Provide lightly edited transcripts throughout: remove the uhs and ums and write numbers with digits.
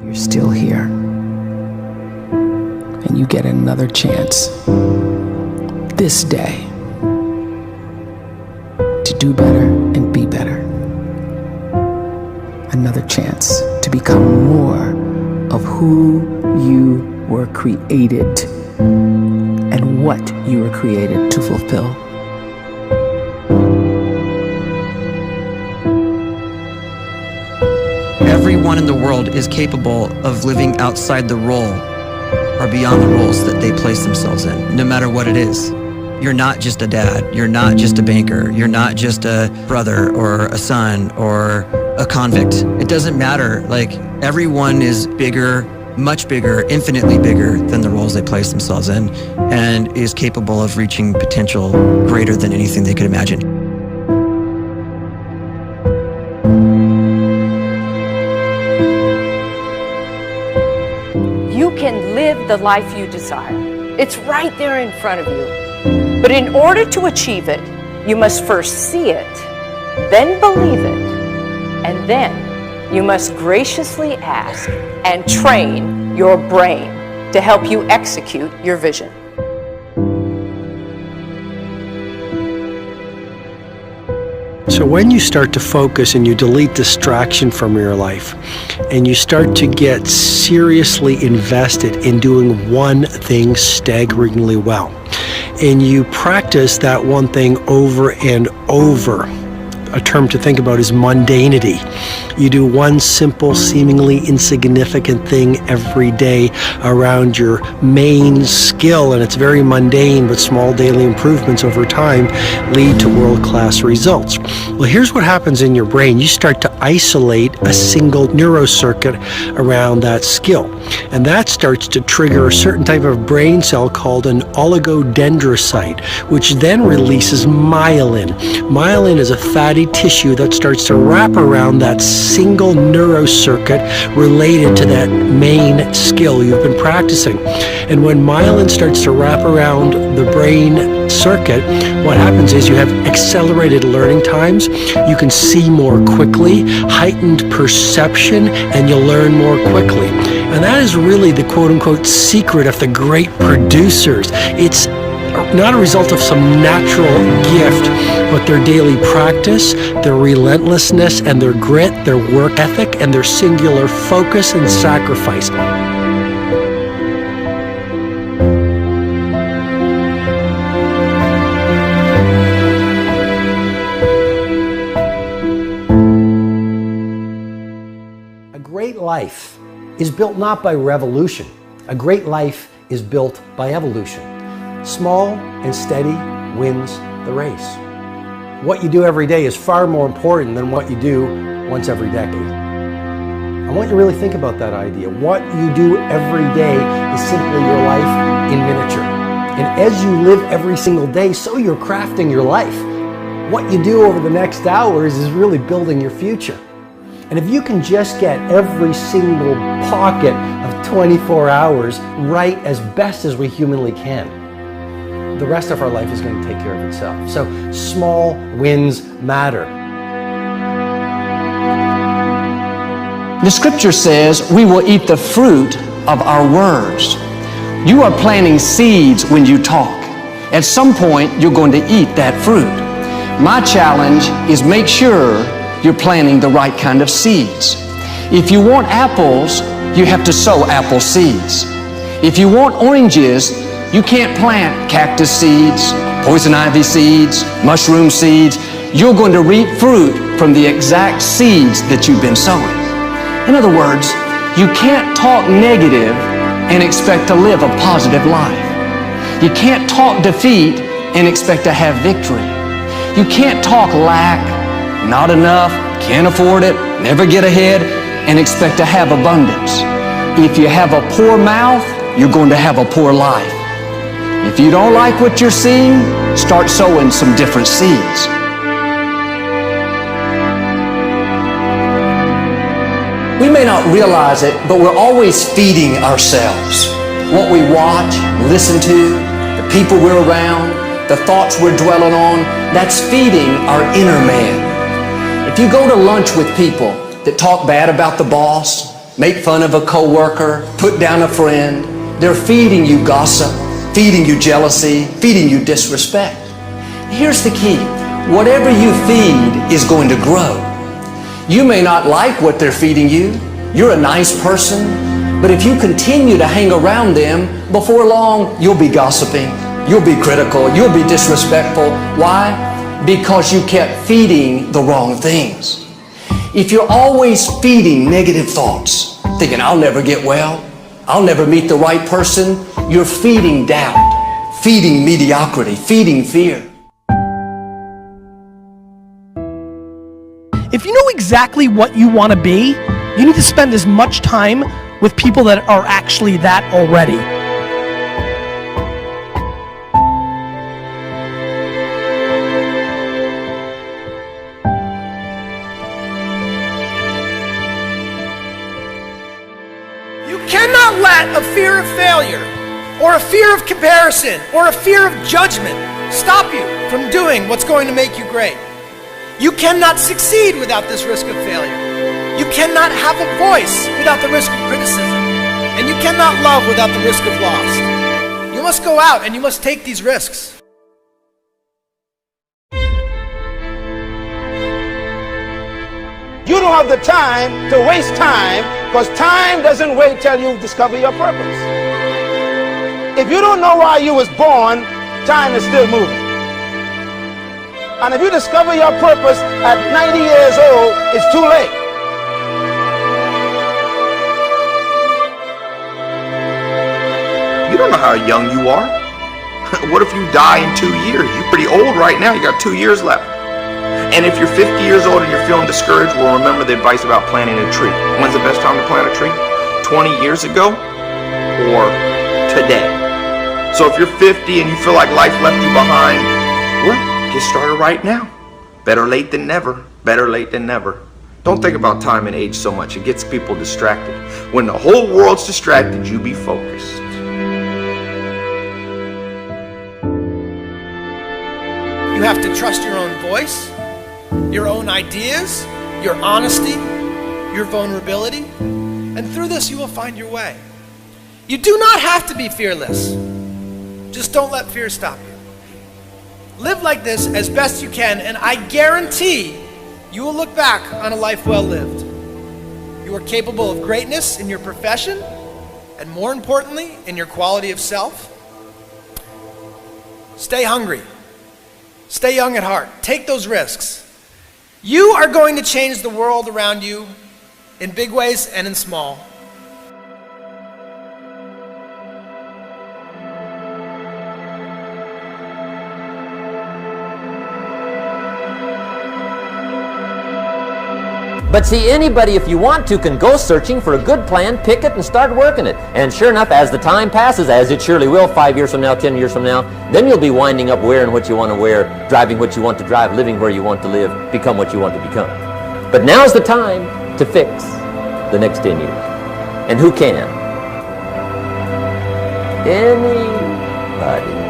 You're still here. And you get another chance this day to do better and be better. Another chance to become more of who you were created and what you were created to fulfill. Everyone in the world is capable of living outside the role or beyond the roles that they place themselves in, no matter what it is. You're not just a dad, you're not just a banker, you're not just a brother or a son or a convict. It doesn't matter. Like, everyone is bigger, much bigger, infinitely bigger than the roles they place themselves in, and is capable of reaching potential greater than anything they could imagine. You can live the life you desire. It's right there in front of you. But in order to achieve it, you must first see it, then believe it, and then you must graciously ask and train your brain to help you execute your vision. So when you start to focus and you delete distraction from your life, and you start to get seriously invested in doing one thing staggeringly well, and you practice that one thing over and over, a term to think about is mundanity. You do one simple, seemingly insignificant thing every day around your main skill, and it's very mundane, but small daily improvements over time lead to world-class results. Well, here's what happens in your brain. You start to isolate a single neurocircuit around that skill, and that starts to trigger a certain type of brain cell called an oligodendrocyte, which then releases myelin. Myelin is a fatty tissue that starts to wrap around that single neurocircuit related to that main skill you've been practicing. And when myelin starts to wrap around the brain circuit, what happens is you have accelerated learning times, you can see more quickly, heightened perception, and you'll learn more quickly. And that is really the quote-unquote secret of the great producers. It's not a result of some natural gift, but their daily practice, their relentlessness and their grit, their work ethic, and their singular focus and sacrifice. A great life is built not by revolution. A great life is built by evolution. Small and steady wins the race. What you do every day is far more important than what you do once every decade. I want you to really think about that idea. What you do every day is simply your life in miniature. And as you live every single day, so you're crafting your life. What you do over the next hours is really building your future. And if you can just get every single pocket of 24 hours right as best as we humanly can, the rest of our life is going to take care of itself. So small wins matter. The scripture says we will eat the fruit of our words. You are planting seeds when you talk. At some point, you're going to eat that fruit. My challenge is make sure you're planting the right kind of seeds. If you want apples, you have to sow apple seeds. If you want oranges, you can't plant cactus seeds, poison ivy seeds, mushroom seeds. You're going to reap fruit from the exact seeds that you've been sowing. In other words, you can't talk negative and expect to live a positive life. You can't talk defeat and expect to have victory. You can't talk lack, not enough, can't afford it, never get ahead, and expect to have abundance. If you have a poor mouth, you're going to have a poor life. If you don't like what you're seeing, start sowing some different seeds. We may not realize it, but we're always feeding ourselves. What we watch, listen to, the people we're around, the thoughts we're dwelling on, that's feeding our inner man. If you go to lunch with people that talk bad about the boss, make fun of a coworker, put down a friend. They're feeding you gossip, feeding you jealousy, feeding you disrespect. Here's the key. Whatever you feed is going to grow. You may not like what they're feeding you. You're a nice person, but if you continue to hang around them, before long, you'll be gossiping, you'll be critical, you'll be disrespectful. Why? Because you kept feeding the wrong things. If you're always feeding negative thoughts, thinking, I'll never get well, I'll never meet the right person, you're feeding doubt, feeding mediocrity, feeding fear. If you know exactly what you want to be, you need to spend as much time with people that are actually that already. You cannot let a fear of failure, or a fear of comparison, or a fear of judgment stop you from doing what's going to make you great. You cannot succeed without this risk of failure. You cannot have a voice without the risk of criticism. And you cannot love without the risk of loss. You must go out and you must take these risks. You don't have the time to waste time, because time doesn't wait till you discover your purpose. If you don't know why you was born, time is still moving. And if you discover your purpose at 90 years old, it's too late. You don't know how young you are. What if you die in 2 years? You're pretty old right now. You got 2 years left. And if you're 50 years old and you're feeling discouraged, well, remember the advice about planting a tree. When's the best time to plant a tree? 20 years ago or today? So if you're 50 and you feel like life left you behind, well, get started right now. Better late than never. Better late than never. Don't think about time and age so much. It gets people distracted. When the whole world's distracted, you be focused. You have to trust your own voice, your own ideas, your honesty, your vulnerability, and through this you will find your way. You do not have to be fearless. Just don't let fear stop you. Live like this as best you can, and I guarantee you will look back on a life well lived. You are capable of greatness in your profession, and more importantly, in your quality of self. Stay hungry. Stay young at heart. Take those risks. You are going to change the world around you in big ways and in small. But see, anybody, if you want to, can go searching for a good plan, pick it, and start working it. And sure enough, as the time passes, as it surely will 5 years from now, 10 years from now, then you'll be winding up wearing what you want to wear, driving what you want to drive, living where you want to live, become what you want to become. But now's the time to fix the next 10 years. And who can? Anybody.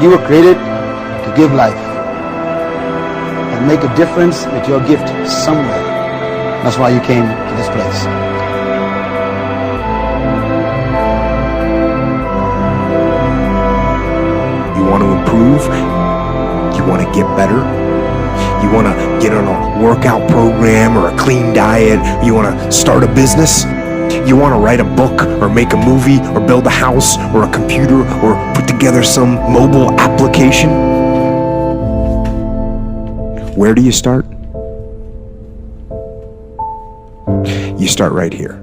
You were created to give life and make a difference with your gift somewhere. That's why you came to this place. You want to improve? You want to get better? You want to get on a workout program or a clean diet? You want to start a business? You want to write a book or make a movie or build a house or a computer or put together some mobile application? Where do you start? You start right here.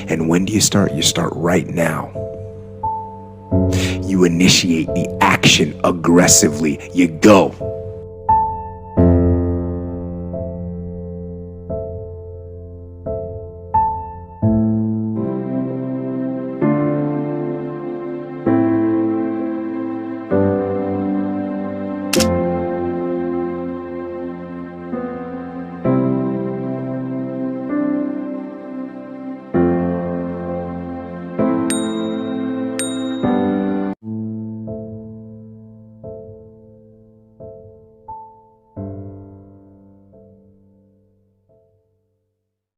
And when do you start? You start right now. You initiate the action aggressively. You go.